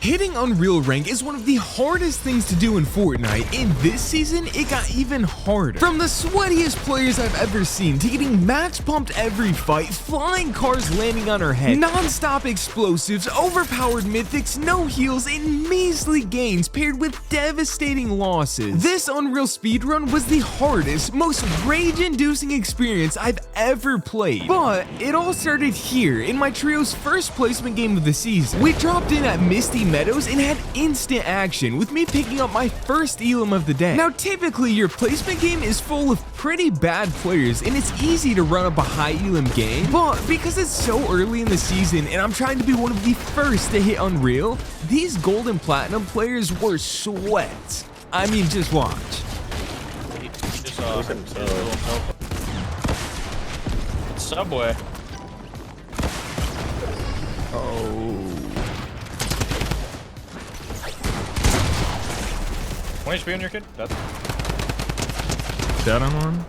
Hitting Unreal rank is one of the hardest things to do in Fortnite, and this season it got even harder. From the sweatiest players I've ever seen to getting max pumped every fight, flying cars landing on our head, non-stop explosives, overpowered mythics, no heals, and measly gains paired with devastating losses. This Unreal speedrun was the hardest, most rage-inducing experience I've ever played. But it all started here in my trio's first placement game of the season. We dropped in at Misty Meadows and had instant action with me picking up my first elim of the day. Now typically your placement game is full of pretty bad players and it's easy to run up a high elim game, but because it's so early in the season and I'm trying to be one of the first to hit Unreal, these gold and platinum players were sweats. I mean, just watch. Subway. Oh. 20 HP on your kid? That's That I'm on?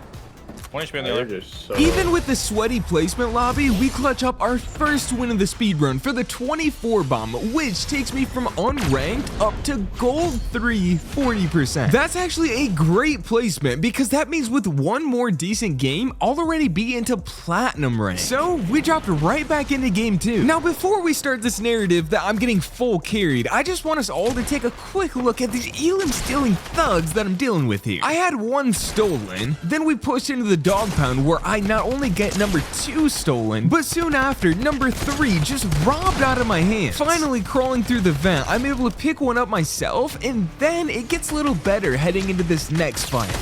20 HP on the other. Even with the sweaty placement lobby, we clutch up our first win of the speedrun for the 24 bomb, which takes me from unranked up to gold 3, 40%. That's actually a great placement because that means with one more decent game, I'll already be into platinum rank. So we dropped right back into game 2. Now before we start this narrative that I'm getting full carried, I just want us all to take a quick look at these elim stealing thugs that I'm dealing with here. I had one stolen, then we pushed into the dog pound where I not only get number 2 stolen, but soon after number 3 just robbed out of my hand. Finally crawling through the vent, I'm able to pick one up myself, and then it gets a little better heading into this next fight.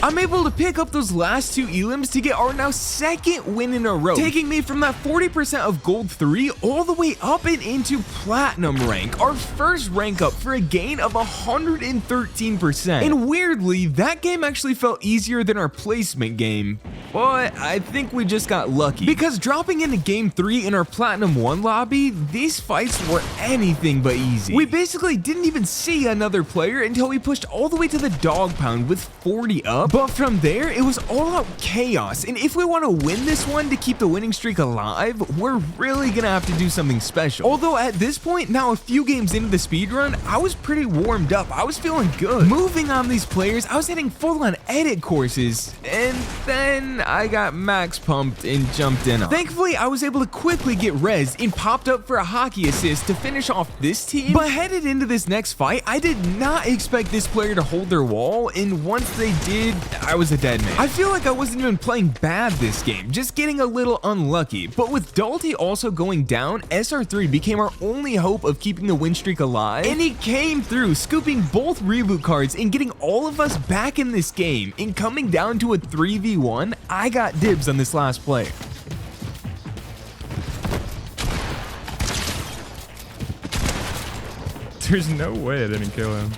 I'm able to pick up those last 2 elims to get our now second win in a row, taking me from that 40% of gold 3 all the way up and into platinum rank, our first rank up for a gain of 113%. And weirdly, that game actually felt easier than our placement game, but I think we just got lucky because dropping into game 3 in our platinum 1 lobby, these fights were anything but easy. We basically didn't even see another player until we pushed all the way to the dog pound with 40 up. But from there, it was all out chaos, and if we want to win this one to keep the winning streak alive, we're really gonna have to do something special. Although at this point, now a few games into the speedrun, I was pretty warmed up. I was feeling good. Moving on these players, I was hitting full-on edit courses, and then I got max pumped and jumped in on. Thankfully, I was able to quickly get rezzed and popped up for a hockey assist to finish off this team, but headed into this next fight, I did not expect this player to hold their wall, and once they did, I was a dead man. I feel like I wasn't even playing bad this game, just getting a little unlucky, but with Dalty also going down, SR3 became our only hope of keeping the win streak alive, and he came through, scooping both reboot cards and getting all of us back in this game, and coming down to a 3v1, I got dibs on this last player. There's no way I didn't kill him.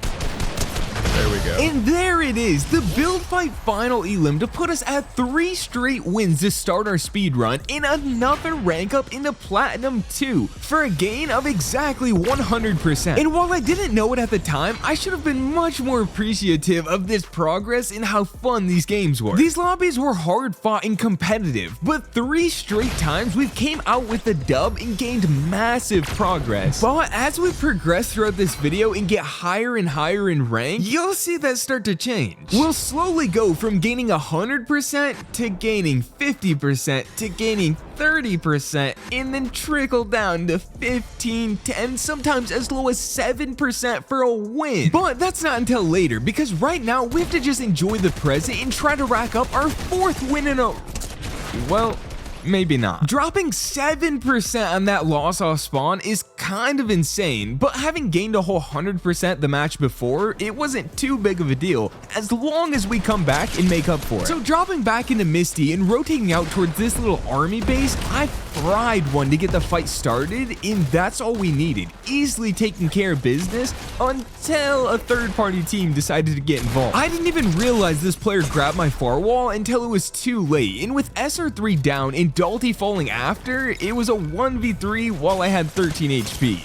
There we go. And there it is, the build fight final elim to put us at 3 straight wins to start our speedrun and another rank up into platinum 2 for a gain of exactly 100%. And while I didn't know it at the time, I should have been much more appreciative of this progress and how fun these games were. These lobbies were hard fought and competitive, but 3 straight times we came out with the dub and gained massive progress. But as we progress throughout this video and get higher and higher in rank, you'll see that start to change. We'll slowly go from gaining 100% to gaining 50% to gaining 30% and then trickle down to 15, 10, sometimes as low as 7% for a win. But that's not until later because right now we have to just enjoy the present and try to rack up our 4th win in a... well, maybe not. Dropping 7% on that loss off spawn is kind of insane, but having gained a whole 100% the match before, it wasn't too big of a deal, as long as we come back and make up for it. So dropping back into Misty and rotating out towards this little army base, I tried one to get the fight started, and that's all we needed. Easily taking care of business until a third-party team decided to get involved. I didn't even realize this player grabbed my firewall until it was too late, and with SR3 down and Dalty falling after, it was a 1v3 while I had 13 HP.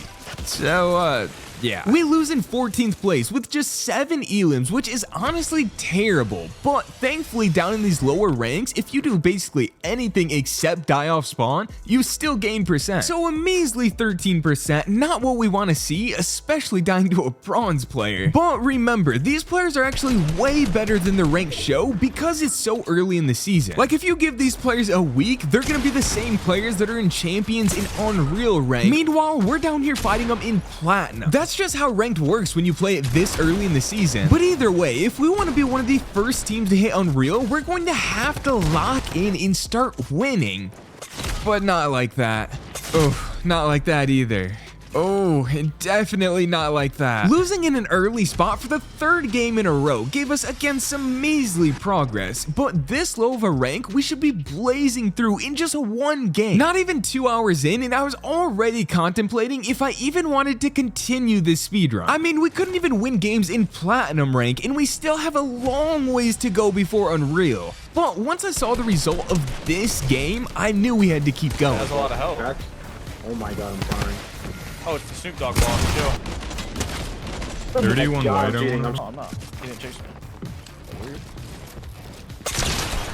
So, yeah. We lose in 14th place with just 7 elims, which is honestly terrible, but thankfully down in these lower ranks, if you do basically anything except die off spawn, you still gain percent. So a measly 13%, not what we want to see, especially dying to a bronze player. But remember, these players are actually way better than the ranked show because it's so early in the season. Like if you give these players a week, they're gonna be the same players that are in champions in Unreal rank. Meanwhile, we're down here fighting them in platinum. That's just how ranked works when you play it this early in the season. But either way, if we want to be one of the first teams to hit Unreal, we're going to have to lock in and start winning. But not like that. Oh, not like that either. Oh, and definitely not like that. Losing in an early spot for the 3rd game in a row gave us again some measly progress, but this low of a rank we should be blazing through in just 1 game. Not even 2 hours in, and I was already contemplating if I even wanted to continue this speedrun. I mean, we couldn't even win games in platinum rank, and we still have a long ways to go before Unreal. But once I saw the result of this game, I knew we had to keep going. That's a lot of help. Oh my god, I'm fine. Oh, it's the Snoop Dogg boss, too. 31 white on one. Oh, I'm not. He didn't chase me. Weird.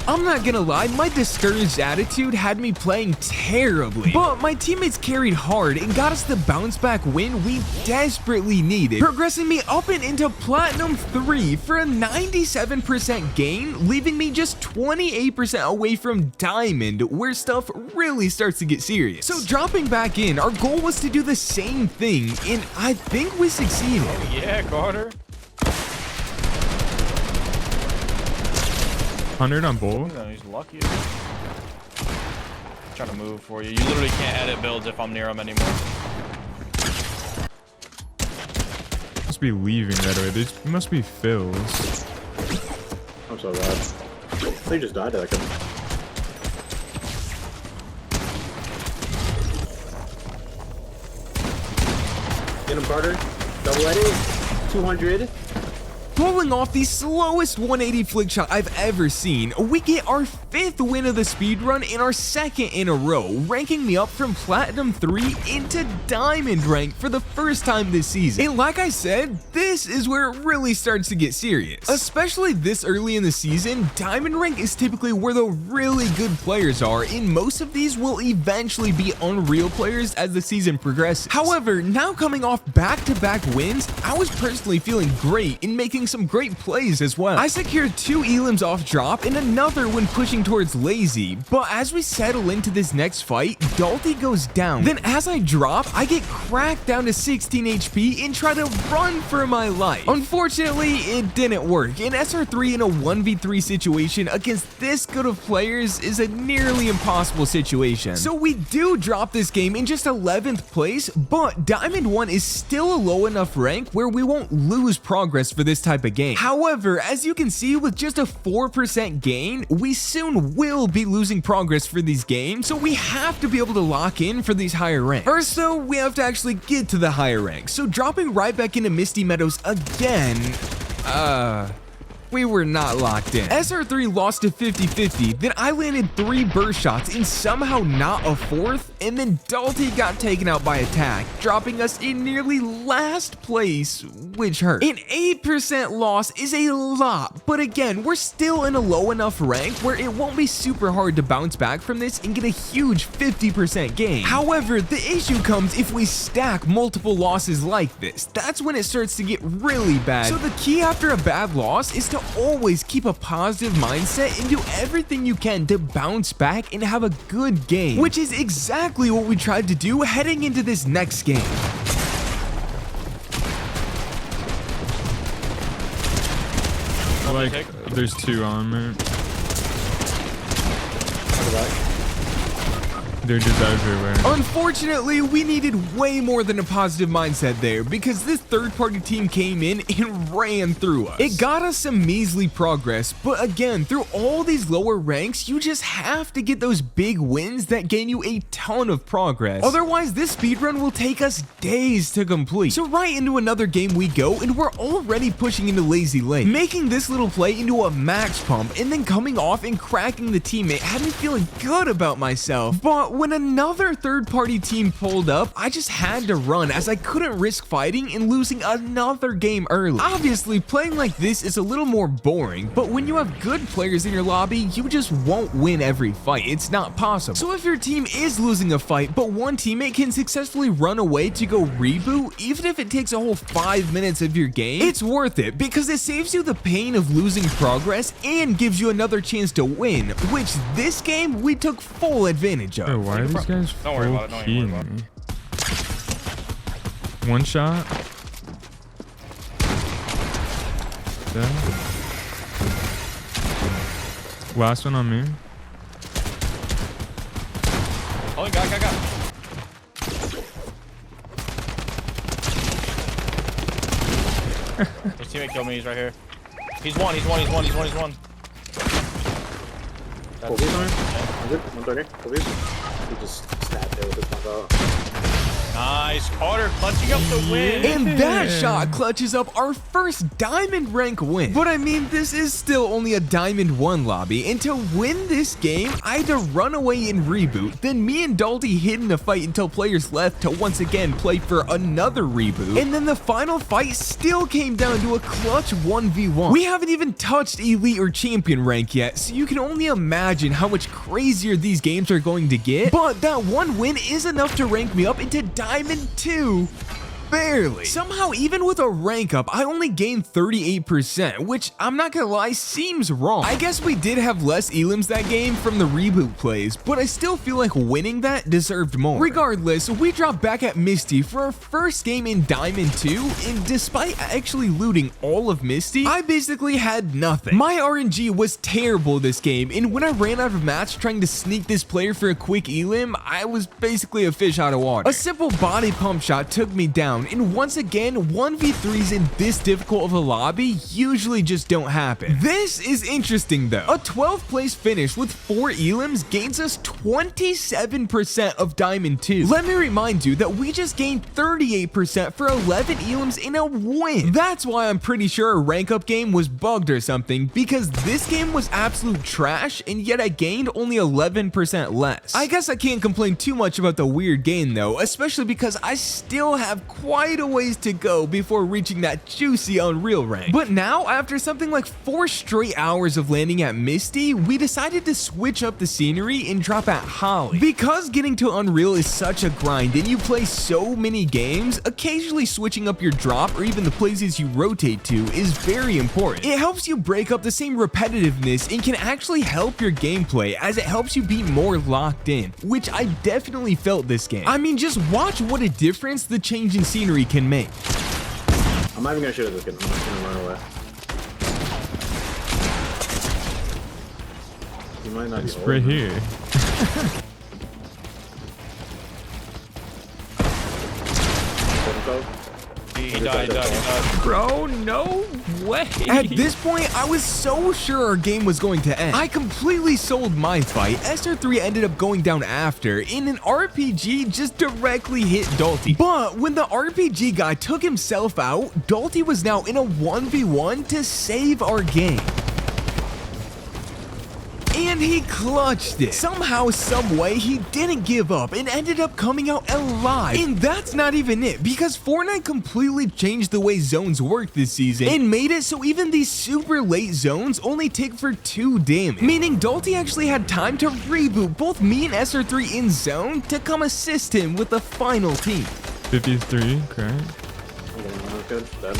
I'm not gonna lie, my discouraged attitude had me playing terribly, but my teammates carried hard and got us the bounce back win we desperately needed, progressing me up and into Platinum 3 for a 97% gain, leaving me just 28% away from Diamond, where stuff really starts to get serious. So dropping back in, our goal was to do the same thing, and I think we succeeded. Oh, yeah, Carter. 100 on both. No, he's lucky. Trying to move for you. You literally can't edit builds if I'm near him anymore. Must be leaving right away. There must be fills. I'm so bad. They just died like him. Get him, Carter. Double edit. 200. Pulling off the slowest 180 flick shot I've ever seen, we get our 5th win of the speedrun and our 2nd in a row, ranking me up from Platinum 3 into Diamond rank for the first time this season. And like I said, this is where it really starts to get serious. Especially this early in the season, Diamond rank is typically where the really good players are, and most of these will eventually be Unreal players as the season progresses. However, now coming off back-to-back wins, I was personally feeling great in making some great plays as well. I secured 2 elims off drop and another when pushing towards lazy, but as we settle into this next fight, Dalty goes down. Then as I drop, I get cracked down to 16 HP and try to run for my life. Unfortunately, it didn't work, and SR3 in a 1v3 situation against this good of players is a nearly impossible situation. So we do drop this game in just 11th place, but Diamond 1 is still a low enough rank where we won't lose progress for this type of game. However, as you can see, with just a 4% gain, we soon will be losing progress for these games, so we have to be able to lock in for these higher ranks. First though, we have to actually get to the higher ranks, so dropping right back into Misty Meadows again, we were not locked in. SR3 lost to 50-50, then I landed 3 burst shots and somehow not a 4th, and then Dalty got taken out by attack, dropping us in nearly last place, which hurt. An 8% loss is a lot, but again, we're still in a low enough rank where it won't be super hard to bounce back from this and get a huge 50% gain. However, the issue comes if we stack multiple losses like this. That's when it starts to get really bad. So the key after a bad loss is to always keep a positive mindset and do everything you can to bounce back and have a good game, which is exactly what we tried to do heading into this next game. Like, there's 2 on me. They're just everywhere. Unfortunately, we needed way more than a positive mindset there because this third-party team came in and ran through us. It got us some measly progress, but again, through all these lower ranks, you just have to get those big wins that gain you a ton of progress. Otherwise, this speedrun will take us days to complete. So right into another game we go, and we're already pushing into lazy lane. Making this little play into a max pump and then coming off and cracking the teammate had me feeling good about myself. But when another third-party team pulled up, I just had to run as I couldn't risk fighting and losing another game early. Obviously, playing like this is a little more boring, but when you have good players in your lobby, you just won't win every fight. It's not possible. So if your team is losing a fight, but one teammate can successfully run away to go reboot, even if it takes a whole 5 minutes of your game, it's worth it because it saves you the pain of losing progress and gives you another chance to win, which this game we took full advantage of. Bro, why are these guys Don't worry about it, don't even worry about me? One shot. Dead. Last one on me. Oh, got. His teammate killed me. He's right here. He's one. Kobe's on him. 130. Kobe's. He just snapped it with his pump out. Nice. Carter clutching up the win. And that shot clutches up our first diamond rank win. But I mean, this is still only a diamond 1 lobby, and to win this game, I had to run away and reboot. Then me and Dalty hid in a fight until players left to once again play for another reboot. And then the final fight still came down to a clutch 1v1. We haven't even touched elite or champion rank yet, so you can only imagine how much crazier these games are going to get. But that one win is enough to rank me up into Diamond 2. Barely. Somehow, even with a rank up, I only gained 38%, which I'm not gonna lie, seems wrong. I guess we did have less elims that game from the reboot plays, but I still feel like winning that deserved more. Regardless, we dropped back at Misty for our first game in Diamond 2, and despite actually looting all of Misty, I basically had nothing. My RNG was terrible this game, and when I ran out of mats trying to sneak this player for a quick elim, I was basically a fish out of water. A simple body pump shot took me down, and once again, 1v3s in this difficult of a lobby usually just don't happen. This is interesting though. A 12th place finish with 4 elims gains us 27% of Diamond 2. Let me remind you that we just gained 38% for 11 elims in a win. That's why I'm pretty sure a rank up game was bugged or something, because this game was absolute trash and yet I gained only 11% less. I guess I can't complain too much about the weird gain though, especially because I still have quite a ways to go before reaching that juicy Unreal rank. But now, after something like 4 straight hours of landing at Misty, we decided to switch up the scenery and drop at Holly. Because getting to Unreal is such a grind and you play so many games, occasionally switching up your drop or even the places you rotate to is very important. It helps you break up the same repetitiveness and can actually help your gameplay as it helps you be more locked in, which I definitely felt this game. I mean, just watch what a difference the change in scenery can make. I'm not even gonna shoot at this kid. I'm just gonna run away. He might not It's be right old. here. He died. Bro, no way. At this point, I was so sure our game was going to end. I completely sold my fight. SR3 ended up going down after, and an RPG just directly hit Dalty. But when the RPG guy took himself out, Dalty was now in a 1v1 to save our game. And he clutched it. Somehow, some way, he didn't give up and ended up coming out alive. And that's not even it, because Fortnite completely changed the way zones work this season and made it so even these super late zones only take for 2 damage. Meaning Dalty actually had time to reboot both me and SR3 in zone to come assist him with the final team. 53, correct. Good. Dead.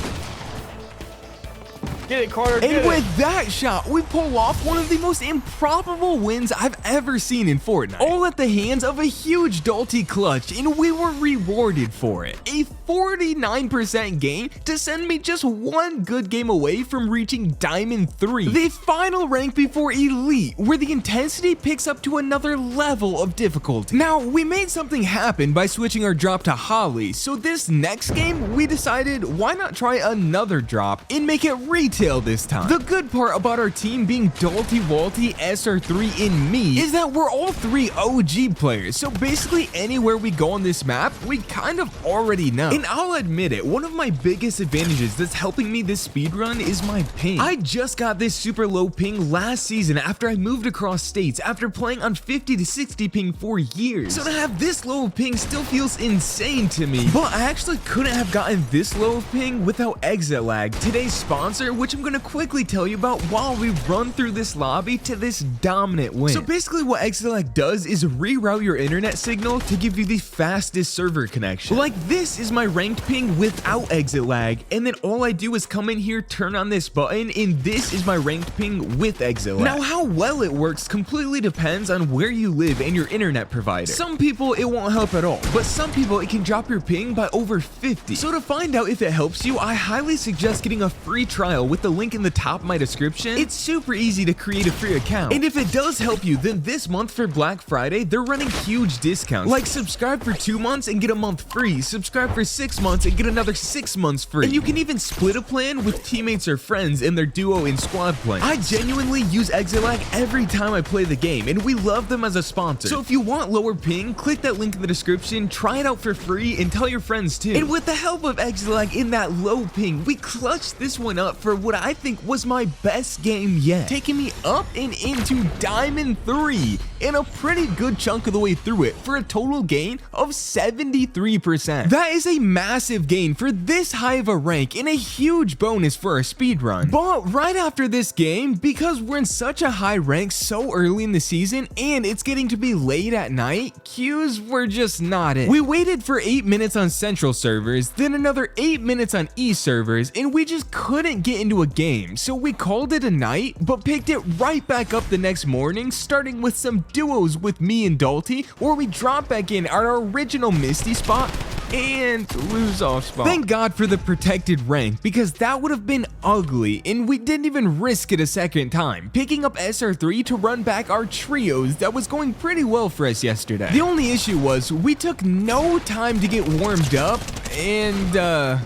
Get it, Carter. Get And it. with that shot, we pull off one of the most improbable wins I've ever seen in Fortnite. All at the hands of a huge Dalty clutch, and we were rewarded for it. A 49% gain to send me just one good game away from reaching Diamond 3, the final rank before Elite, where the intensity picks up to another level of difficulty. Now, we made something happen by switching our drop to Holly, so this next game, we decided why not try another drop and make it retail this time. The good part about our team being Dalty, Walty, SR3, and me is that we're all 3 OG players, so basically anywhere we go on this map, we kind of already know. And I'll admit it, one of my biggest advantages that's helping me this speedrun is my ping. I just got this super low ping last season after I moved across states after playing on 50 to 60 ping for years. So to have this low of ping still feels insane to me, but I actually couldn't have gotten this low of ping without exit lag, today's sponsor, which I'm gonna quickly tell you about while we run through this lobby to this dominant win. So basically what exit lag does is reroute your internet signal to give you the fastest server connection. Like this is my ranked ping without exit lag, and then all I do is come in here, turn on this button, and this is my ranked ping with exit lag. Now how well it works completely depends on where you live and your internet provider. Some people it won't help at all, but some people it can drop your ping by over 50. So to find out if it helps you, I highly suggest getting a free trial with the link in the top of my description. It's super easy to create a free account, and if it does help you, then this month for Black Friday they're running huge discounts, like subscribe for 2 months and get a month free, subscribe for 6 months and get another 6 months free, and you can even split a plan with teammates or friends in their duo and squad plans. I genuinely use exit lag every time I play the game, and we love them as a sponsor. So if you want lower ping, click that link in the description, try it out for free, and tell your friends too. And with the help of exit lag in that low ping, we clutched this one up for what I think was my best game yet, taking me up and into Diamond 3 and a pretty good chunk of the way through it for a total gain of 73%. That is a massive gain for this high of a rank and a huge bonus for our speedrun. But right after this game, because we're in such a high rank so early in the season and it's getting to be late at night, queues were just not it. We waited for 8 minutes on central servers, then another 8 minutes on east servers, and we just couldn't get into a game, so we called it a night, but picked it right back up the next morning, starting with some duos with me and Dalty, where we drop back in at our original Misty spot and lose off spot. Thank God for the protected rank, because that would have been ugly, and we didn't even risk it a second time, picking up SR3 to run back our trios that was going pretty well for us yesterday. The only issue was we took no time to get warmed up, and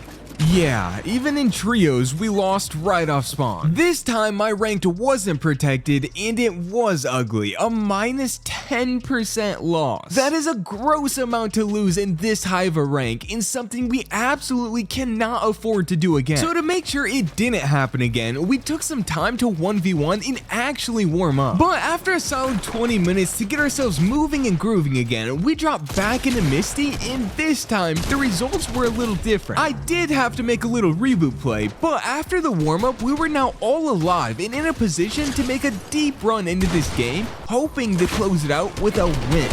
yeah, even in trios, we lost right off spawn. This time, my ranked wasn't protected, and it was ugly, a minus 10% loss. That is a gross amount to lose in this high of a rank, and something we absolutely cannot afford to do again. So to make sure it didn't happen again, we took some time to 1v1 and actually warm up. But after a solid 20 minutes to get ourselves moving and grooving again, we dropped back into Misty, and this time, the results were a little different. I did have to make a little reboot play, but after the warm-up, we were now all alive and in a position to make a deep run into this game, hoping to close it out with a win.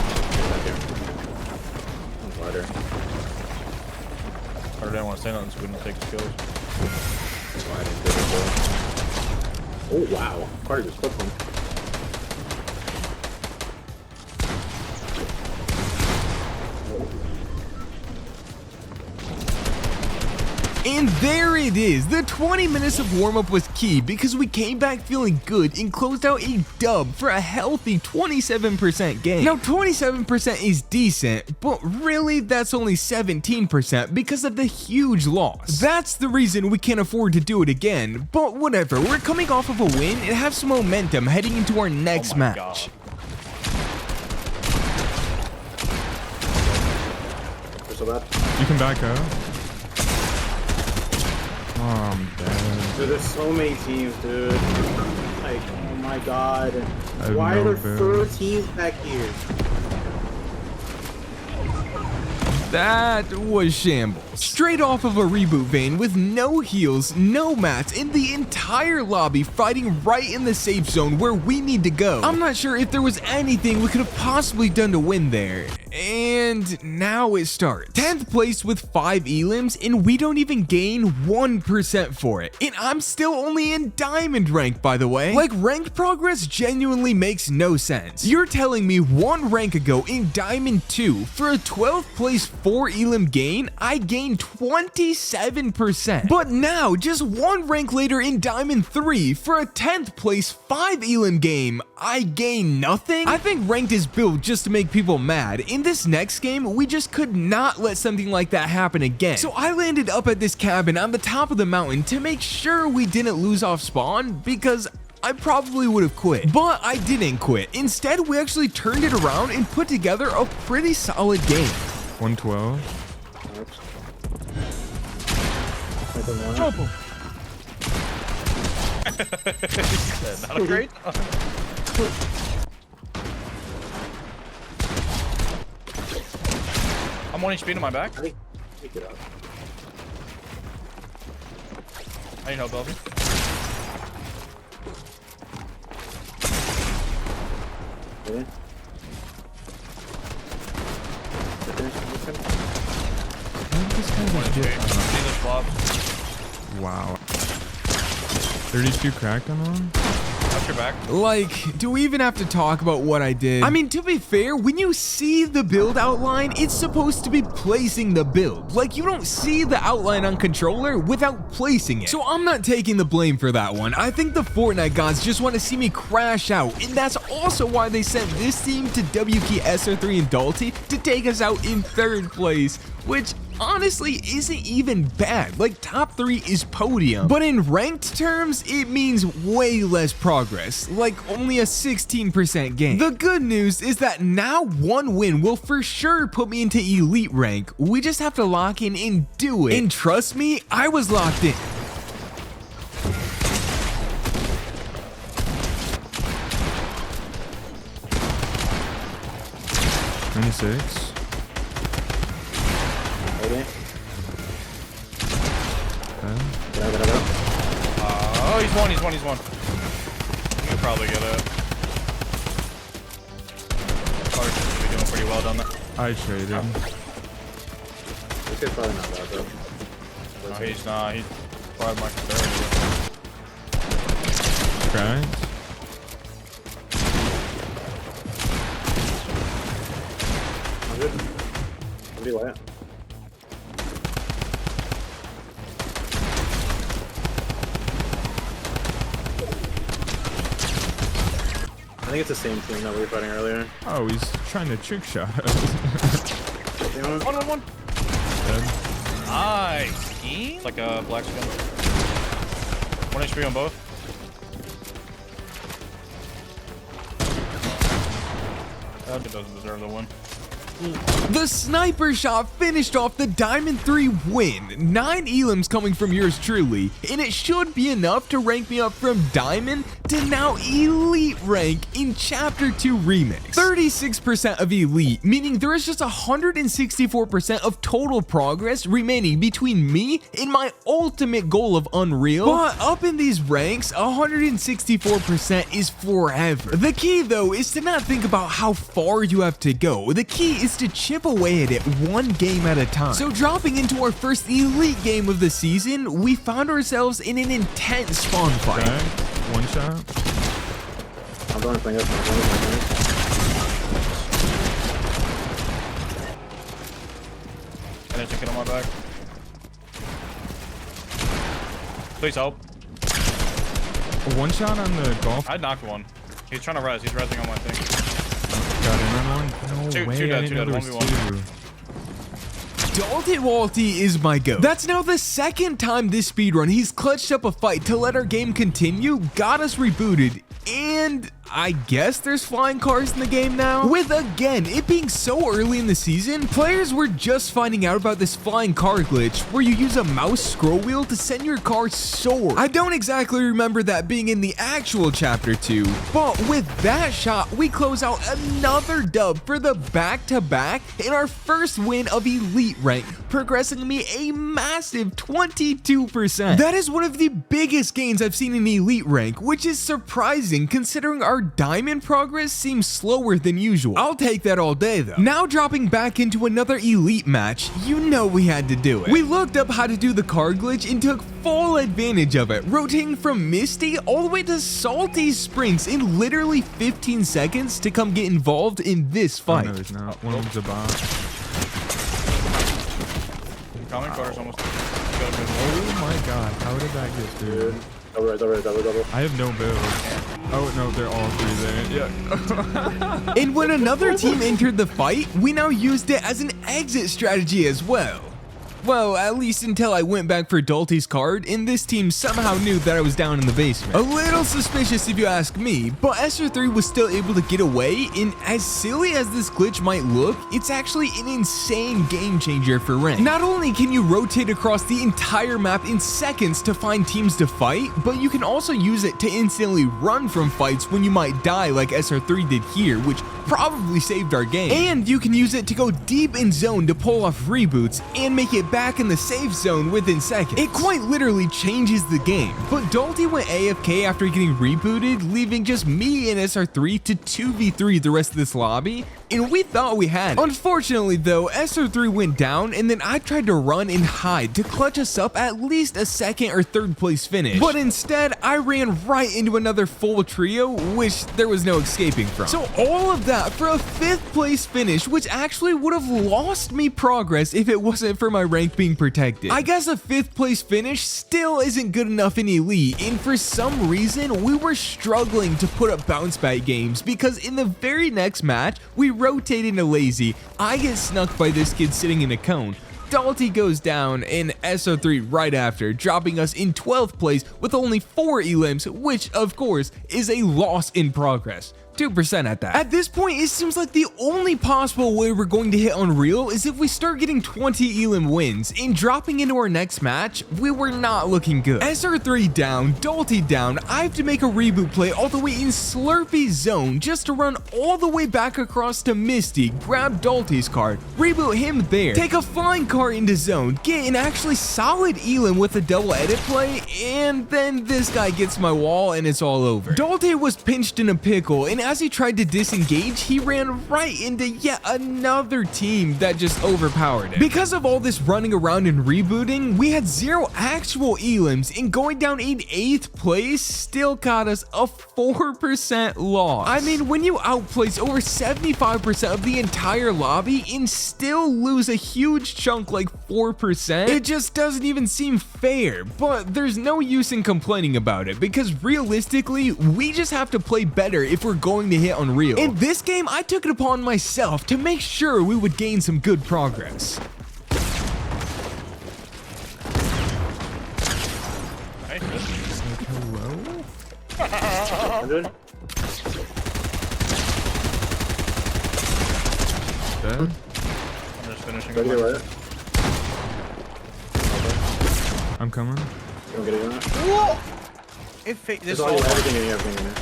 I didn't want to say nothing, so we didn't take the kills. Oh wow, Carter just clipped him. And there it is. The 20 minutes of warm-up was key because we came back feeling good and closed out a dub for a healthy 27% gain. Now 27% is decent, but really that's only 17% because of the huge loss. That's the reason we can't afford to do it again, but whatever, we're coming off of a win and have some momentum heading into our next match. God. So bad. You can back up. Oh, I'm dead. Dude, there's so many teams, dude. Like, oh my god. have Why no are there 4 teams back here? That was shambles. Straight off of a reboot vein with no heals, no mats, and the entire lobby fighting right in the safe zone where we need to go. I'm not sure if there was anything we could have possibly done to win there. And now it starts. 10th place with 5 elims, and we don't even gain 1% for it. And I'm still only in diamond rank, by the way. Like, ranked progress genuinely makes no sense. You're telling me 1 rank ago in diamond 2, for a 12th place 4 elim gain, I gained 27%. But now, just 1 rank later in diamond 3, for a 10th place 5 elim game, I gain nothing? I think ranked is built just to make people mad. In this next game, we just could not let something like that happen again. So I landed up at this cabin on the top of the mountain to make sure we didn't lose off spawn, because I probably would have quit. But I didn't quit. Instead, we actually turned it around and put together a pretty solid game. 112. Trouble. Not a great. I'm 1 HP to my back. Take it out. I need help, Belvy. Really? Wow. 32 cracked on one? Watch your back. Like, do we even have to talk about what I did? I mean, to be fair, when you see the build outline, it's supposed to be placing the build. Like, you don't see the outline on controller without placing it. So I'm not taking the blame for that one. I think the Fortnite gods just want to see me crash out, and that's also why they sent this team to WK SR3 and Dalty to take us out in 3rd place, which honestly isn't even bad. Like, top 3 is podium, but in ranked terms it means way less progress, like only a 16% gain. The good news is that now 1 win will for sure put me into elite rank. We just have to lock in and do it, and trust me, I was locked in. Six. Oh, he's one. You can probably get it. Carter seems to be doing pretty well down there. I traded. This guy's probably not bad though. No, he's not. He's probably my competitor. Cracked. I'm good. What do you at? I think it's the same team that we were fighting earlier. Oh, he's trying to trick shot us. One. Dead. Nice. It's like a black skin. 1 HP on both. That doesn't deserve the win. The sniper shot finished off the Diamond 3 win. 9 elims coming from yours truly, and it should be enough to rank me up from Diamond to now Elite rank in Chapter 2 Remix. 36% of Elite, meaning there is just 164% of total progress remaining between me and my ultimate goal of Unreal. But up in these ranks, 164% is forever. The key though is to not think about how far you have to go. The key is to chip away at it 1 game at a time. So dropping into our first Elite game of the season, we found ourselves in an intense spawn fight. Okay. 1 shot. I'm going to bring up And there's a kid on my back. Please help. 1 shot on the golf. I knocked one. He's trying to res. He's resing on my thing. Got in on one. No Two way. dead, I didn't know there was 1v1. 2. Dalton Walty is my goat. That's now the second time this speedrun he's clutched up a fight to let our game continue, got us rebooted, and I guess there's flying cars in the game now? With, again, it being so early in the season, players were just finding out about this flying car glitch where you use a mouse scroll wheel to send your car soar. I don't exactly remember that being in the actual Chapter 2, but with that shot, we close out another dub for the back-to-back in our first win of Elite rank, progressing me a massive 22%. That is one of the biggest gains I've seen in Elite rank, which is surprising considering our diamond progress seems slower than usual. I'll take that all day though. Now dropping back into another elite match, you know we had to do it. We looked up how to do the car glitch and took full advantage of it, rotating from Misty all the way to Salty Springs in literally 15 seconds to come get involved in this Oh, fight. no, there's not. One of them's a bot. Common quarters almost. Oh my god, how did that get through? Dude. Double. I have no build. Oh no, they're all three there. Yeah. And when another team entered the fight, we now used it as an exit strategy as well. Well, at least until I went back for Dalty's card, and this team somehow knew that I was down in the basement. A little suspicious if you ask me, but SR3 was still able to get away, and as silly as this glitch might look, it's actually an insane game changer for Rank. Not only can you rotate across the entire map in seconds to find teams to fight, but you can also use it to instantly run from fights when you might die like SR3 did here, which probably saved our game. And you can use it to go deep in zone to pull off reboots and make it back in the safe zone within seconds. It quite literally changes the game. But Dalty went AFK after getting rebooted, leaving just me and SR3 to 2v3 the rest of this lobby, and we thought we had it. Unfortunately though, SR3 went down, and then I tried to run and hide to clutch us up at least a second or third place finish. But instead, I ran right into another full trio, which there was no escaping from. So all of that for a 5th place finish, which actually would have lost me progress if it wasn't for my rank being protected. I guess a 5th place finish still isn't good enough in Elite, and for some reason, we were struggling to put up bounce back games because in the very next match, we rotate into Lazy. I get snuck by this kid sitting in a cone. Dalty goes down, and SO3 right after, dropping us in 12th place with only 4 elims, which of course is a loss in progress. 2% at that. At this point, it seems like the only possible way we're going to hit Unreal is if we start getting 20 elim wins. And dropping into our next match, we were not looking good. SR3 down, Dalty down, I have to make a reboot play all the way in Slurpee zone just to run all the way back across to Misty, grab Dalty's card, reboot him there, take a flying car into zone, get an actually solid elim with a double edit play, and then this guy gets my wall and it's all over. Dalty was pinched in a pickle, and as he tried to disengage, he ran right into yet another team that just overpowered him. Because of all this running around and rebooting, we had 0 actual elims, and going down in 8th place still got us a 4% loss. I mean, when you outplace over 75% of the entire lobby and still lose a huge chunk like 4%, it just doesn't even seem fair, but there's no use in complaining about it because realistically, we just have to play better if we're going to hit Unreal. In this game, I took it upon myself to make sure we would gain some good progress. Hello? 100. Dead? I'm just finishing. Ready to right? I'm coming. You don't get it on that? Whoa! It this There's all. all everything in here, everything in here.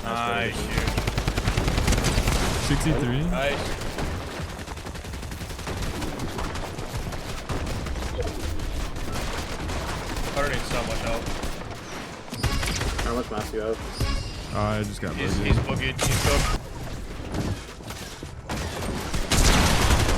Nice, dude. 63? Nice. I need so much help. How much mass do you have? I just got He's boogied. boogied. He's cooked.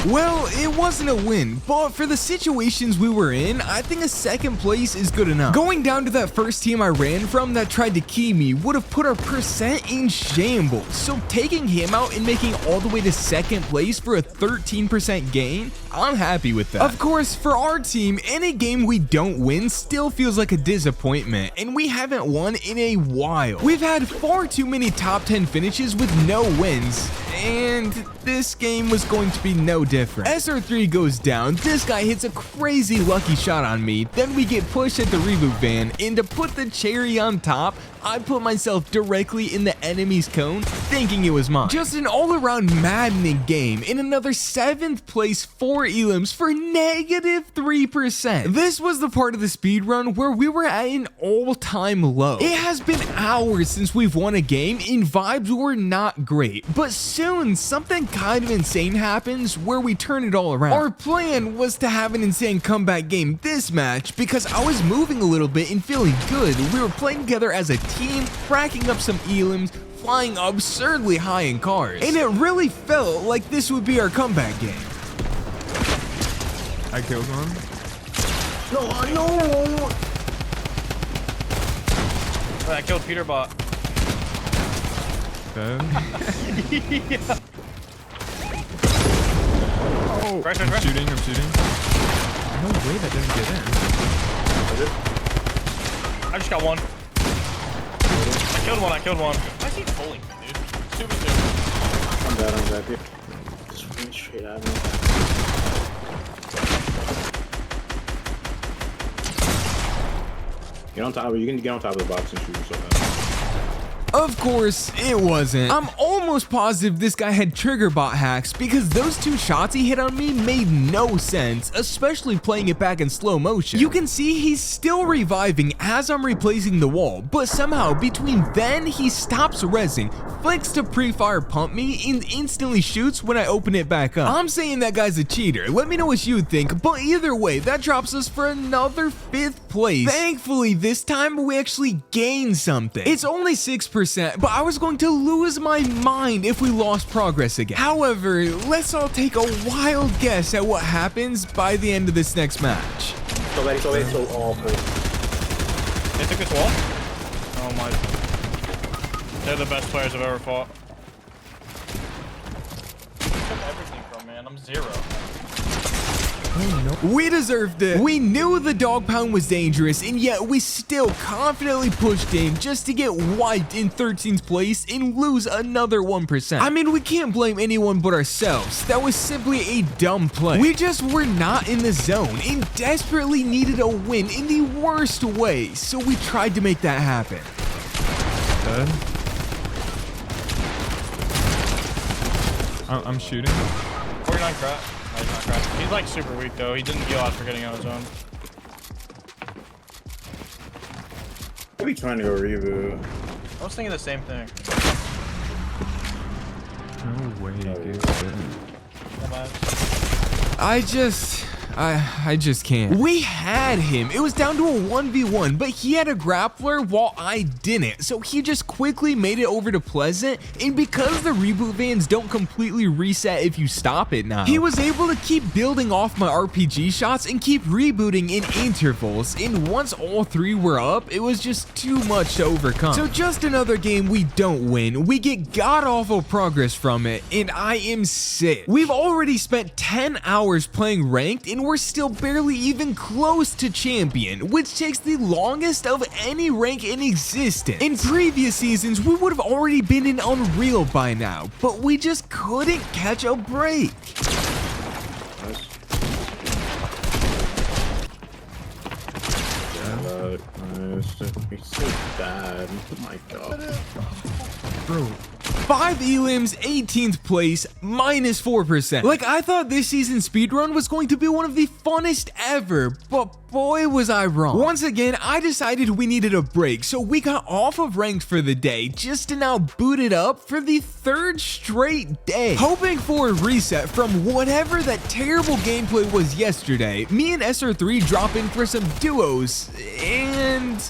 Well, it wasn't a win, but for the situations we were in, I think a 2nd place is good enough. Going down to that first team I ran from that tried to key me would have put our percent in shambles, so taking him out and making all the way to 2nd place for a 13% gain, I'm happy with that. Of course, for our team, any game we don't win still feels like a disappointment, and we haven't won in a while. We've had far too many top 10 finishes with no wins, and this game was going to be no different. SR3 goes down, this guy hits a crazy lucky shot on me, then we get pushed at the reboot van, and to put the cherry on top, I put myself directly in the enemy's cone, thinking it was mine. Just an all-around maddening game, in another 7th place 4 elims for -3%. This was the part of the speedrun where we were at an all-time low. It has been hours since we've won a game, and vibes were not great, but soon something kind of insane happens where we turn it all around. Our plan was to have an insane comeback game this match because I was moving a little bit and feeling good. We were playing together as a team, racking up some elims, flying absurdly high in cars. And it really felt like this would be our comeback game. I killed one. No. I killed Peter bot. Dead. Yeah. Oh, Fresh. I'm shooting. No way that didn't get in. I just got one. I killed one. Why is he pulling me, dude? Super. I'm dead, dude. Just ran straight at me. Get on top of it. You can get on top of the box and shoot yourself out. Of course, it wasn't. I'm almost positive this guy had trigger bot hacks because those 2 shots he hit on me made no sense, especially playing it back in slow motion. You can see he's still reviving as I'm replacing the wall, but somehow between then he stops rezzing, flicks to pre-fire pump me, and instantly shoots when I open it back up. I'm saying that guy's a cheater. Let me know what you think, but either way, that drops us for another 5th place. Thankfully, this time we actually gained something. It's only 6%, but I was going to lose my mind if we lost progress again. However, let's all take a wild guess at what happens by the end of this next match. So awful. They took this wall? Oh my. They're the best players I've ever fought. I took everything from, man. I'm 0. We deserved it. We knew the dog pound was dangerous, and yet we still confidently pushed in just to get wiped in 13th place and lose another 1%. I mean, we can't blame anyone but ourselves. That was simply a dumb play. We just were not in the zone and desperately needed a win in the worst way, so we tried to make that happen. Dead. I'm shooting. 49 crap. No, he's not crap. He's like super weak though. He didn't heal after getting out of zone. I'll be trying to go reboot. I was thinking the same thing. No way, dude. Come on. I just can't. We had him. It was down to a 1v1, but he had a grappler while I didn't. So he just quickly made it over to Pleasant, and because the reboot vans don't completely reset if you stop it now, he was able to keep building off my RPG shots and keep rebooting in intervals. And once all 3 were up, it was just too much to overcome. So just another game we don't win. We get god-awful progress from it, and I am sick. We've already spent 10 hours playing ranked, and we're still barely even close to champion, which takes the longest of any rank in existence. In previous seasons, we would have already been in Unreal by now, but we just couldn't catch a break. It's so bad. Oh my god. Bro. 5 elims, 18th place, minus 4%. Like, I thought this season's speedrun was going to be one of the funnest ever, but boy was I wrong. Once again, I decided we needed a break, so we got off of ranked for the day just to now boot it up for the 3rd straight day. Hoping for a reset from whatever that terrible gameplay was yesterday, me and SR3 drop in for some duos, and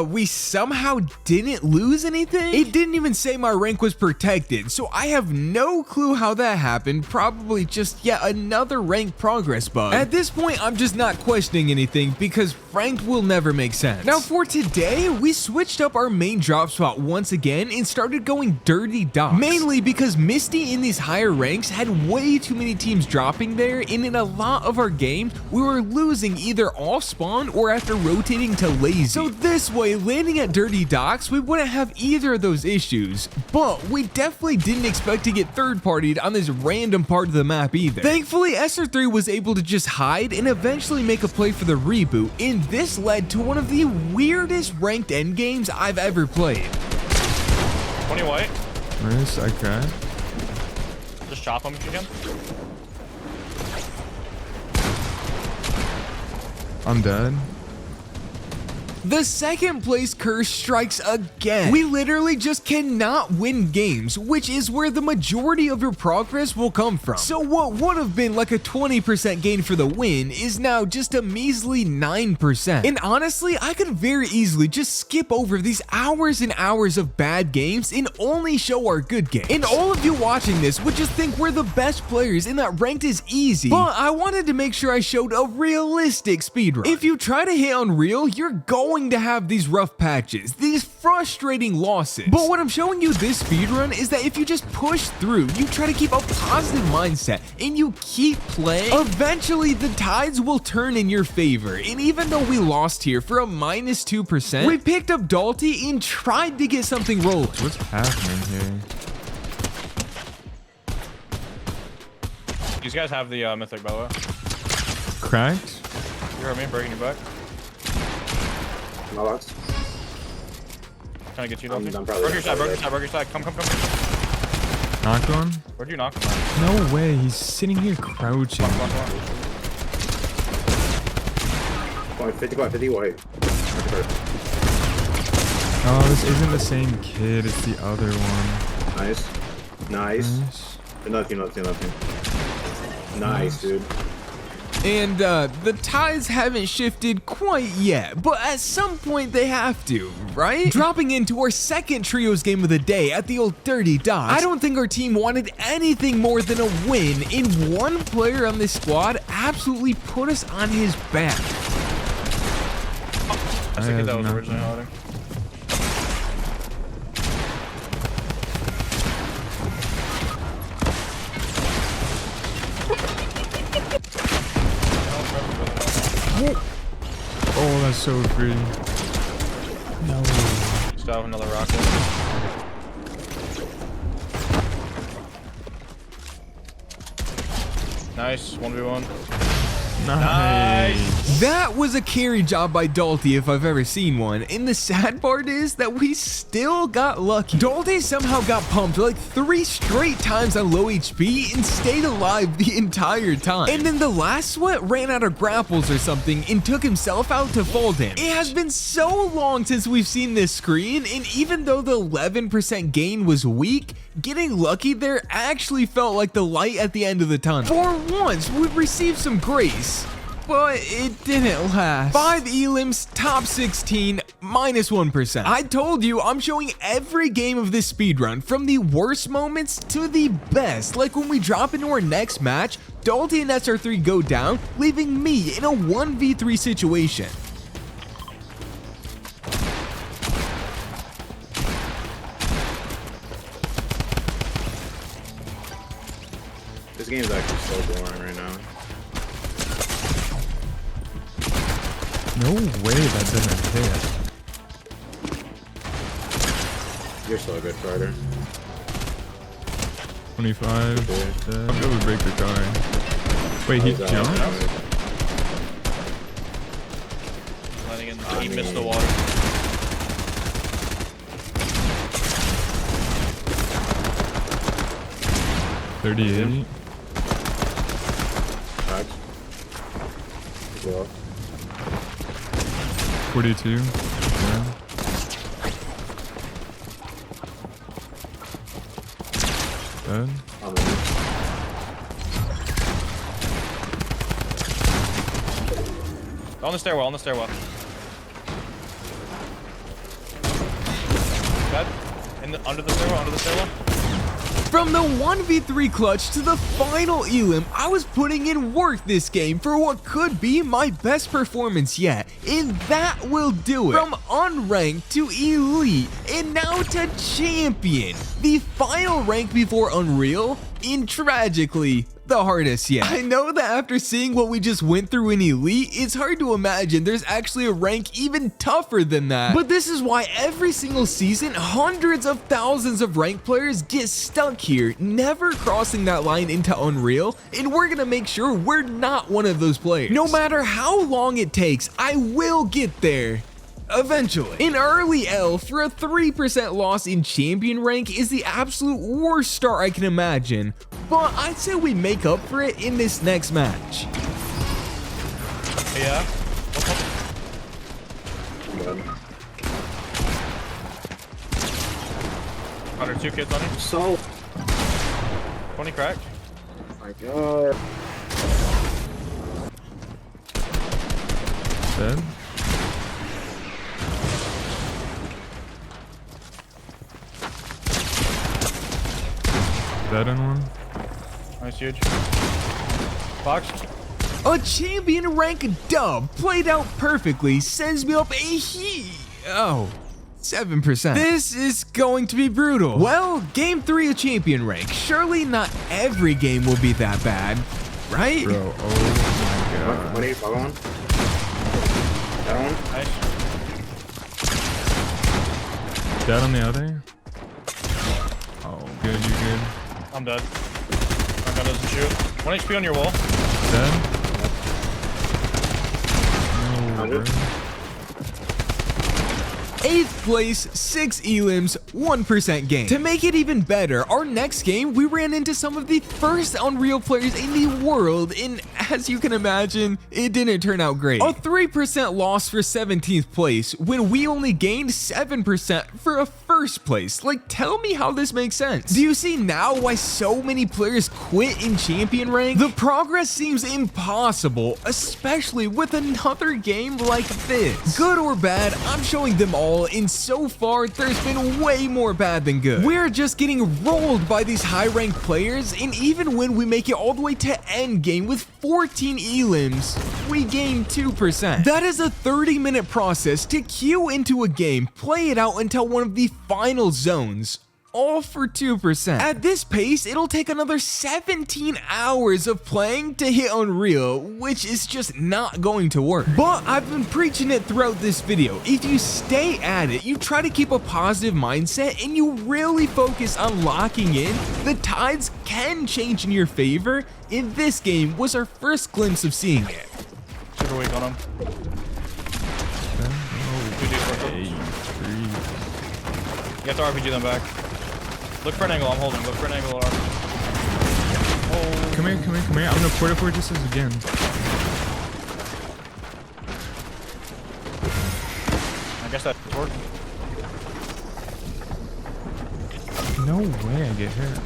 we somehow didn't lose anything? It didn't even say my rank was protected, so I have no clue how that happened. Probably just yet another rank progress bug. At this point, I'm just not questioning anything because ranked will never make sense. Now for today, we switched up our main drop spot once again and started going dirty docks. Mainly because Misty in these higher ranks had way too many teams dropping there, and in a lot of our games, we were losing either off spawn or after rotating to lazy. So this way, landing at dirty docks, we wouldn't have either of those issues, but we definitely didn't expect to get third-partied on this random part of the map either. Thankfully, SR3 was able to just hide and eventually make a play for the reboot, and this led to one of the weirdest ranked endgames I've ever played. 20 white. Nice, okay. Just chop him if you can. I'm dead. The second place curse strikes again. We literally just cannot win games, which is where the majority of your progress will come from. So what would have been like a 20% gain for the win is now just a measly 9%. And honestly, I could very easily just skip over these hours and hours of bad games and only show our good games. And all of you watching this would just think we're the best players and that ranked is easy. But I wanted to make sure I showed a realistic speedrun. If you try to hit Unreal, you're going to have these rough patches, these frustrating losses. But what I'm showing you this speedrun is that if you just push through, you try to keep a positive mindset, and you keep playing, eventually the tides will turn in your favor. And even though we lost here for a -2%, we picked up Dalty and tried to get something rolling. What's happening here? These guys have the mythic, by the way. Cracked? You heard me breaking your back. My box. Trying to get you, I'm Dalty. probably Broke your side, broke your dead. side, broke your side. Come. Knocked one? Where'd you knock him at? No way, he's sitting here crouching. Come on. Going 50 white. Oh, this isn't the same kid, it's the other one. Nice. Nice. Nothing. Nice, dude. And the tides haven't shifted quite yet, but at some point they have to, right? Dropping into our second trios game of the day at the old Dirty Dots, I don't think our team wanted anything more than a win, and one player on this squad absolutely put us on his back. That's the kid that was originally hiding. Oh, that's so free. No. Still have another rocket. Nice, 1v1. Nice. That was a carry job by Dalty if I've ever seen one, and the sad part is that we still got lucky. Dalty somehow got pumped like 3 straight times on low HP and stayed alive the entire time. And then the last sweat ran out of grapples or something and took himself out to fall damage. It has been so long since we've seen this screen, and even though the 11% gain was weak, getting lucky there actually felt like the light at the end of the tunnel. For once, we've received some grace, but it didn't last. 5 elims, top 16, -1%. I told you I'm showing every game of this speedrun, from the worst moments to the best. Like when we drop into our next match, Dalty and SR3 go down, leaving me in a 1v3 situation. This game's actually so boring right now. No way that didn't hit. You're so good, Carter. 25. Yeah. I'm gonna break the car. Wait, he jumped? Landing in. He missed the water. $38. Cracked. Well, 42. Yeah. Dead. On the stairwell, Dead? Under the stairwell? From the 1v3 clutch to the final elim, I was putting in work this game for what could be my best performance yet, and that will do it. From unranked to elite, and now to champion, the final rank before Unreal, and tragically, the hardest yet. I know that after seeing what we just went through in Elite, it's hard to imagine there's actually a rank even tougher than that. But this is why every single season, hundreds of thousands of ranked players get stuck here, never crossing that line into Unreal, and we're gonna make sure we're not one of those players. No matter how long it takes, I will get there. Eventually. An early L for a 3% loss in champion rank is the absolute worst start I can imagine, but I'd say we make up for it in this next match. Yeah. god. Under 2 kids on you. So. 20 cracked. Oh my god. Dead. Dead in one. Nice, huge. Box. A champion rank dub played out perfectly sends me up a 7%. This is going to be brutal. Well, game 3 of champion rank. Surely not every game will be that bad, right? Bro, oh my god. What are you following? That one? Nice. Dead on the other? Oh, good, you good. I'm dead. My gun doesn't shoot. 1 HP on your wall. Dead? No, I'm bro. good. 8th place, 6 elims, 1% gain. To make it even better, our next game, we ran into some of the first Unreal players in the world, and as you can imagine, it didn't turn out great. A 3% loss for 17th place, when we only gained 7% for a first place. Like, tell me how this makes sense. Do you see now why so many players quit in champion rank? The progress seems impossible, especially with another game like this. Good or bad, I'm showing them all, and so far, there's been way more bad than good. We're just getting rolled by these high-ranked players, and even when we make it all the way to endgame with 14 elims, we gain 2%. That is a 30-minute process to queue into a game, play it out until one of the final zones, all for 2%. At this pace, it'll take another 17 hours of playing to hit Unreal, which is just not going to work. But I've been preaching it throughout this video. If you stay at it, you try to keep a positive mindset, and you really focus on locking in, the tides can change in your favor, and this game was our first glimpse of seeing it. Super weak on him. Hey, three. You have to RPG them back. Look for an angle, I'm holding. Look for an angle. Oh. Come here, come here, come here. I'm gonna porta fortresses again. I guess that worked. No way I get hit.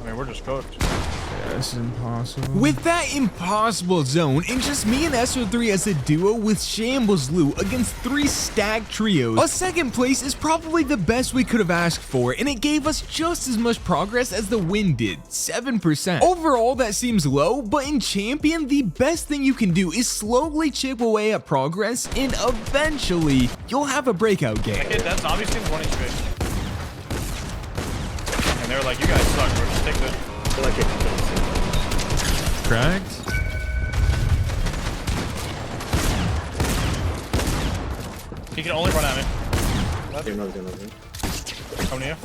I mean, we're just cooked. Yeah, this is impossible. With that impossible zone, and just me and SO3 as a duo with shambles loot against 3 stacked trios, a second place is probably the best we could have asked for, and it gave us just as much progress as the win did, 7%. Overall, that seems low, but in champion, the best thing you can do is slowly chip away at progress, and eventually, you'll have a breakout game. Okay, that's obviously 1 HP. And they were like, you guys suck, bro. Just take this. I feel like it. Cracked? He can only run at me. Another. Coming to you.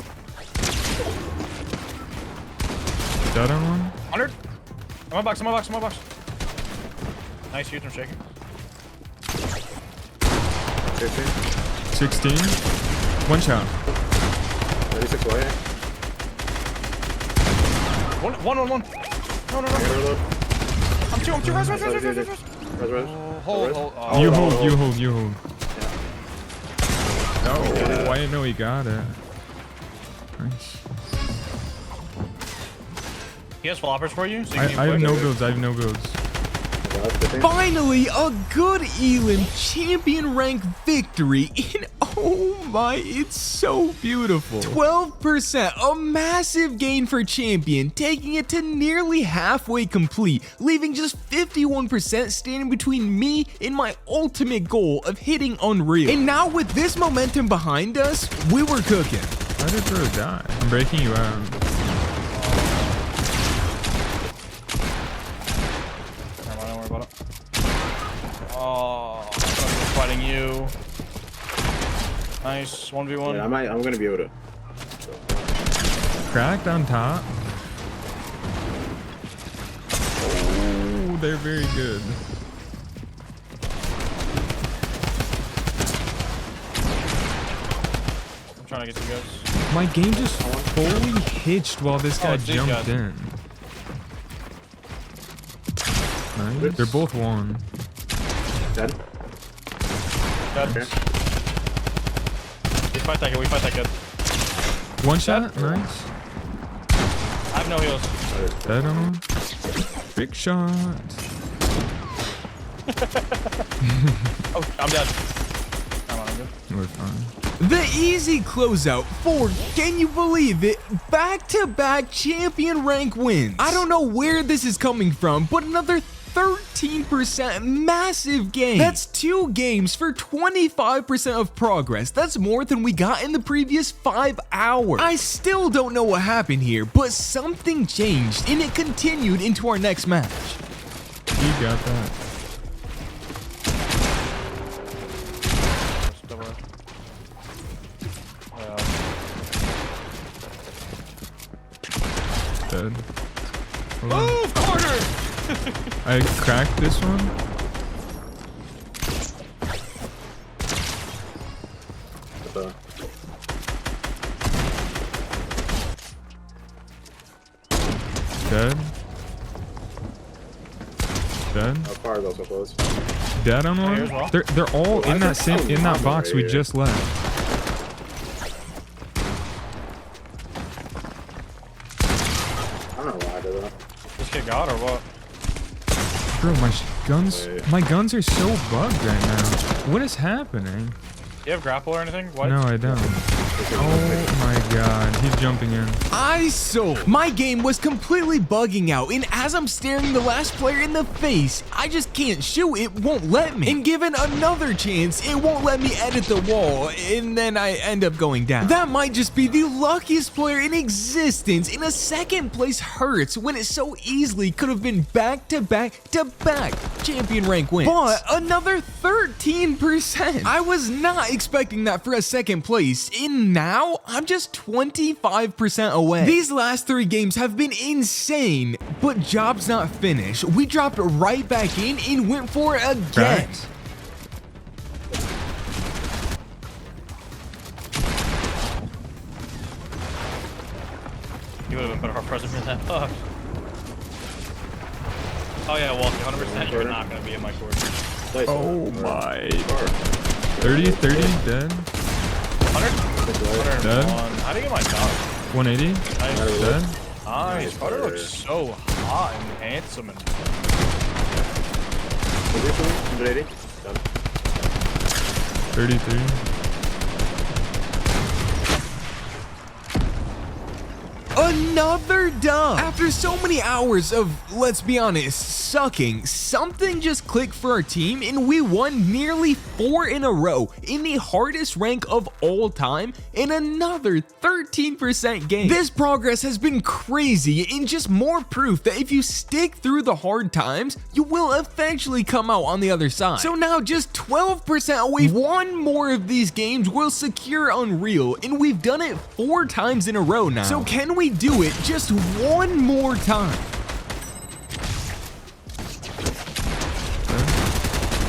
Dead on one? 100. I'm on box, I'm on box, I'm on box. Nice, huge, I'm shaking. 15. 16. One shot. 36 away. One. No. Reload. I'm two. Res. Res. Hold. You hold. No, I didn't know he got it. Nice. He has floppers for you, so you I can have no builds. Finally, a good Elim champion rank victory, and oh my, it's so beautiful. 12%, a massive gain for champion, taking it to nearly halfway complete, leaving just 51% standing between me and my ultimate goal of hitting Unreal. And now with this momentum behind us, we were cooking. Why did bro die? I'm breaking you out. Don't worry about it. Oh, I'm fighting you. Nice, 1v1. Yeah, I'm gonna be able to. Cracked on top. Oh, they're very good. I'm trying to get you guys. My game just fully hitched while this guy it's these jumped guys. in. Nice. They're both one. Dead. Dead. Okay. fight that kid. We fight that kid. One shot. Nice. I have no heals. Dead on him. Big shot. Oh, I'm dead. Come on, I'm good. We're fine. The easy closeout for, can you believe it, back-to-back champion rank wins. I don't know where this is coming from, but another 13% massive gain. That's 2 games for 25% of progress. That's more than we got in the previous 5 hours. I still don't know what happened here, but something changed and it continued into our next match. You got that. Dead. Hold on. Oh, corner! I cracked this one. Dead. Dead. How far are those so close? Dead on Here one. as well. They're all in that same box we just left. I don't know why I did that. This kid got or what? Bro, my guns are so bugged right now. What is happening? Do you have grapple or anything? What? No, I don't. Oh my god, he's jumping in. I sold. My game was completely bugging out, and as I'm staring the last player in the face, I just can't shoot. It won't let me. And given another chance, it won't let me edit the wall, and then I end up going down. That might just be the luckiest player in existence, and a second place hurts when it so easily could have been back-to-back champion rank wins. But another 13%. I was not expecting that for a second place, and now I'm just 25% away. These last 3 games have been insane, but job's not finished. We dropped right back in and went for it again. Right. You would have been better off present for that. Fuck. Oh yeah, Walter, 100% you're not going to be in my court. Nice. Oh my. 30, dead. 100? Dead. How do you get my dog? 180. Nice. Dead. Nice. Carter looks so hot and handsome and 180. Done. 33. Another dub. After so many hours of, let's be honest, sucking, something just clicked for our team and we won nearly 4 in a row in the hardest rank of all time and another 13% gain. This progress has been crazy and just more proof that if you stick through the hard times, you will eventually come out on the other side. So now just 12% away, 1 more of these games will secure Unreal and we've done it 4 times in a row now. So can we do it just 1 more time?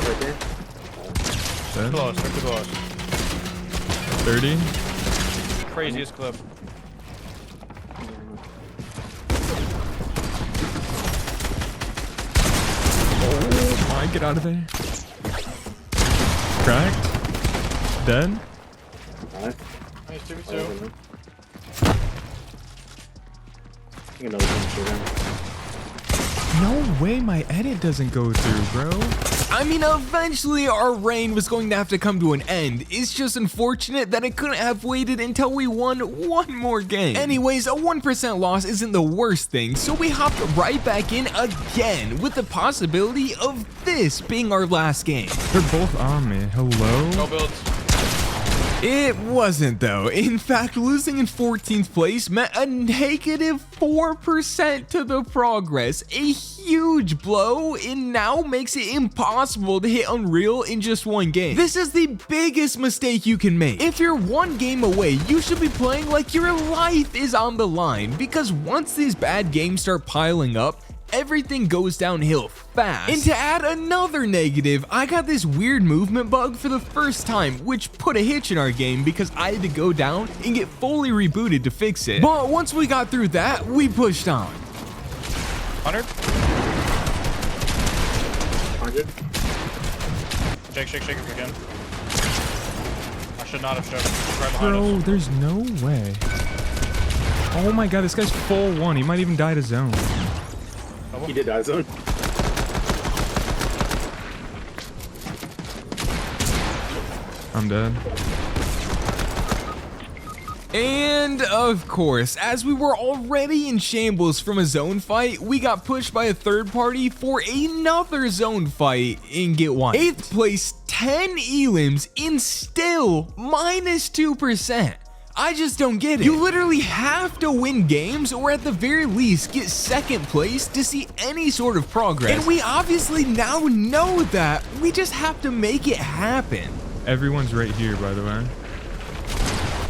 Right there. Dead. close. They're too close. 30. Craziest clip. Oh my, get out of there. Cracked. Dead. Nice. Nice 2v2. I think another one shoot him. No way my edit doesn't go through, bro. I mean, eventually our reign was going to have to come to an end. It's just unfortunate that it couldn't have waited until we won 1 more game. Anyways, a 1% loss isn't the worst thing, so we hopped right back in again with the possibility of this being our last game. They're both on me. Hello? No builds. It wasn't though. In fact, losing in 14th place meant a negative 4% to the progress. A huge blow, and now makes it impossible to hit Unreal in just 1 game. This is the biggest mistake you can make. If you're 1 game away, you should be playing like your life is on the line, because once these bad games start piling up, everything goes downhill fast. And to add another negative, I got this weird movement bug for the first time, which put a hitch in our game because I had to go down and get fully rebooted to fix it. But once we got through that, we pushed on. 100? 100. Shake if you can. I should not have showed him. He's right behind Bro, us. there's no way. Oh my god, this guy's full one. He might even die to zone. He did die zone. I'm dead. And of course, as we were already in shambles from a zone fight, we got pushed by a third party for another zone fight and get one. 8th place, 10 elims in still minus 2%. I just don't get it. You literally have to win games or at the very least get 2nd place to see any sort of progress. And we obviously now know that. We just have to make it happen. Everyone's right here, by the way.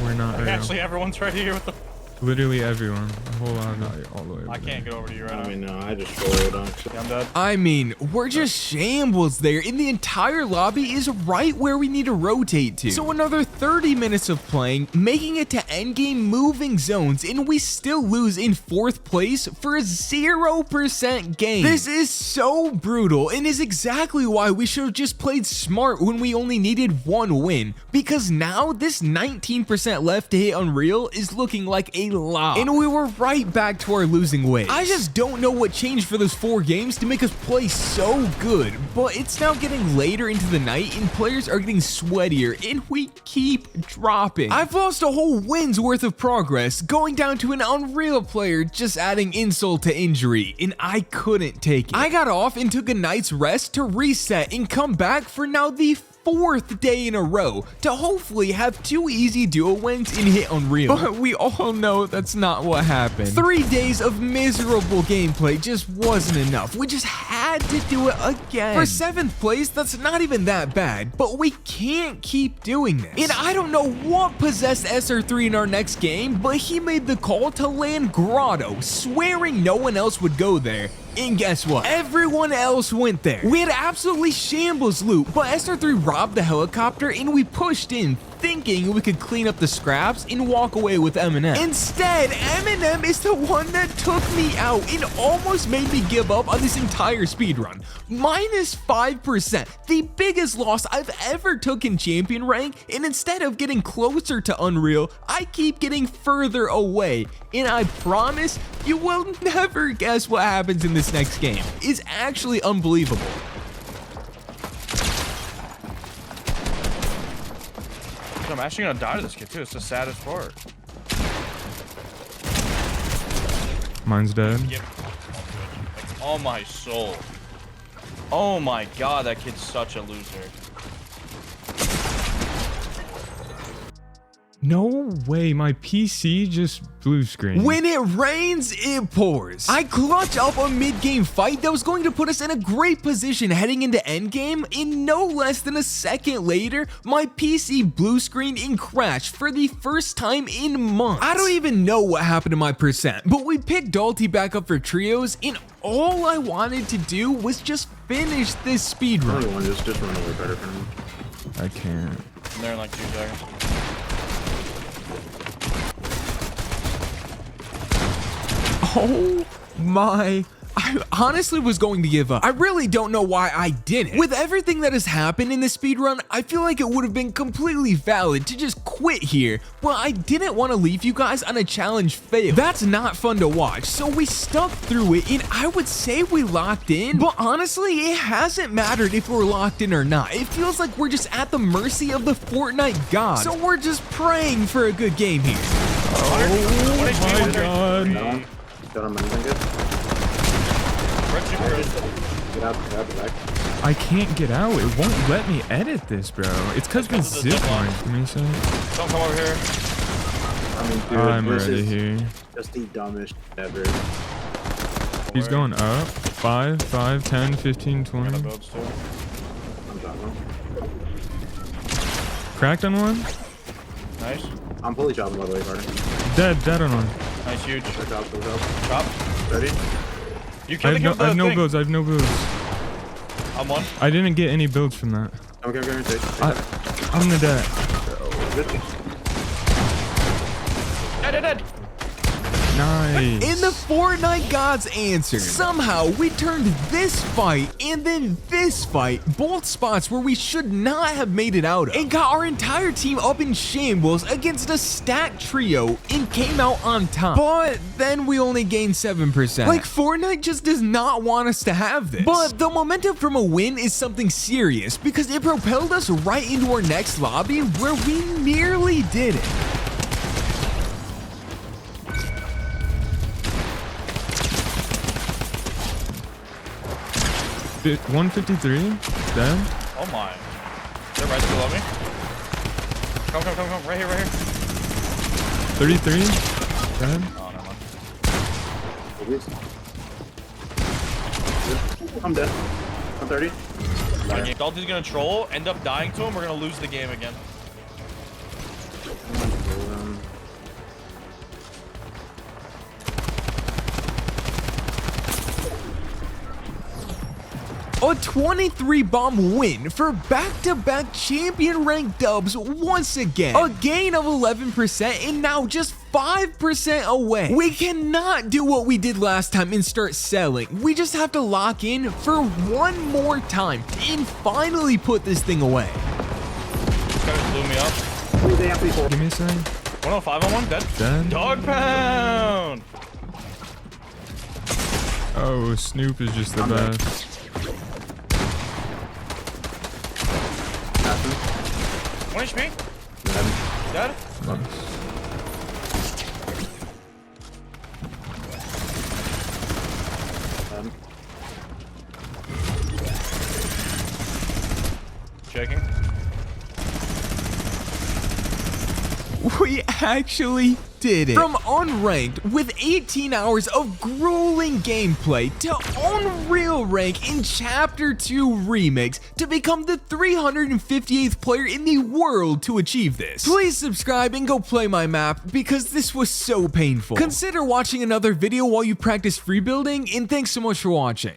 We're not real. Actually, everyone's right here with the... Literally everyone. A whole lot of all the way over I there. can't get over to you right I now. mean, no, I just rolled on. Yeah, I'm dead. I mean, we're just shambles there, and the entire lobby is right where we need to rotate to. So another 30 minutes of playing, making it to endgame moving zones, and we still lose in 4th place for a 0% gain. This is so brutal, and is exactly why we should have just played smart when we only needed 1 win, because now this 19% left to hit Unreal is looking like a lot, and we were right back to our losing ways. I just don't know what changed for those 4 games to make us play so good, but it's now getting later into the night and players are getting sweatier and we keep dropping. I've lost a whole win's worth of progress, going down to an Unreal player, just adding insult to injury, and I couldn't take it. I got off and took a night's rest to reset and come back for now the 4th day in a row to hopefully have 2 easy duo wins and hit Unreal. But we all know that's not what happened. 3 days of miserable gameplay just wasn't enough. We just had to do it again. For 7th place, that's not even that bad, but we can't keep doing this. And I don't know what possessed SR3 in our next game, but he made the call to land Grotto, swearing no one else would go there. And guess what? Everyone else went there. We had absolutely shambles loot, but SR3 robbed the helicopter and we pushed in, thinking we could clean up the scraps and walk away with Eminem. Instead, Eminem is the one that took me out and almost made me give up on this entire speedrun. Minus 5%, the biggest loss I've ever took in champion rank, and instead of getting closer to Unreal, I keep getting further away. And I promise you will never guess what happens in this next game. It's actually unbelievable. I'm actually gonna die to this kid too. It's the saddest part. Mine's dead. Yep. Oh my soul. Oh my god, that kid's such a loser. No way, my PC just blue screen. When it rains, it pours. I clutch up a mid-game fight that was going to put us in a great position heading into endgame, and no less than a second later, my PC blue screened and crashed for the first time in months. I don't even know what happened to my percent, but we picked Dalty back up for trios, and all I wanted to do was just finish this speedrun. Only one, just run away better for him. I can't. I'm there in like 2 seconds. Oh my, I honestly was going to give up. I really don't know why I didn't. With everything that has happened in this speedrun, I feel like it would have been completely valid to just quit here, but I didn't want to leave you guys on a challenge fail. That's not fun to watch, so we stuck through it, and I would say we locked in, but honestly, it hasn't mattered if we're locked in or not. It feels like we're just at the mercy of the Fortnite god, so we're just praying for a good game here. Oh my god. No. Got him anything good? Get out, back. I can't get out. It won't let me edit this, bro. It's because we ziplined. Give me a second. Don't come over here. I mean, dude, I'm this ready is here. just the dumbest ever. He's going up. 5, 5, 10, 15, 20. I'm builds too. I'm done. Cracked on one. Nice. I'm fully chopping by the way, Carter. Dead on one. Nice, huge. Good job, good job. Chop. Ready? You I killed have no builds. I have no builds. I'm one. I didn't get any builds from that. Okay, take I'm the dead. Dead. No, Nice. And the Fortnite gods answered. Somehow, we turned this fight and then this fight, both spots where we should not have made it out of, and got our entire team up in shambles against a stacked trio and came out on top. But then we only gained 7%. Like, Fortnite just does not want us to have this. But the momentum from a win is something serious because it propelled us right into our next lobby where we nearly did it. Bit 153. Dead. Oh my. They're right below me. Come. Right here. 33. Dead. Oh, never mind. Kobe's. I'm dead. I'm 30. Dalton's gonna troll, end up dying to him, we're gonna lose the game again. A 23 bomb win for back-to-back champion rank dubs once again. A gain of 11% and now just 5% away. We cannot do what we did last time and start selling. We just have to lock in for one more time and finally put this thing away. This guy blew me up. Give me a second. 105 on one, dead. Dead. Dog pound! Oh, Snoop is just the best. 1 HP. Dead. Nice. Checking. We actually did it. From Unranked with 18 hours of grueling gameplay to Unreal Rank in Chapter 2 Remix to become the 358th player in the world to achieve this. Please subscribe and go play my map because this was so painful. Consider watching another video while you practice free building, and thanks so much for watching.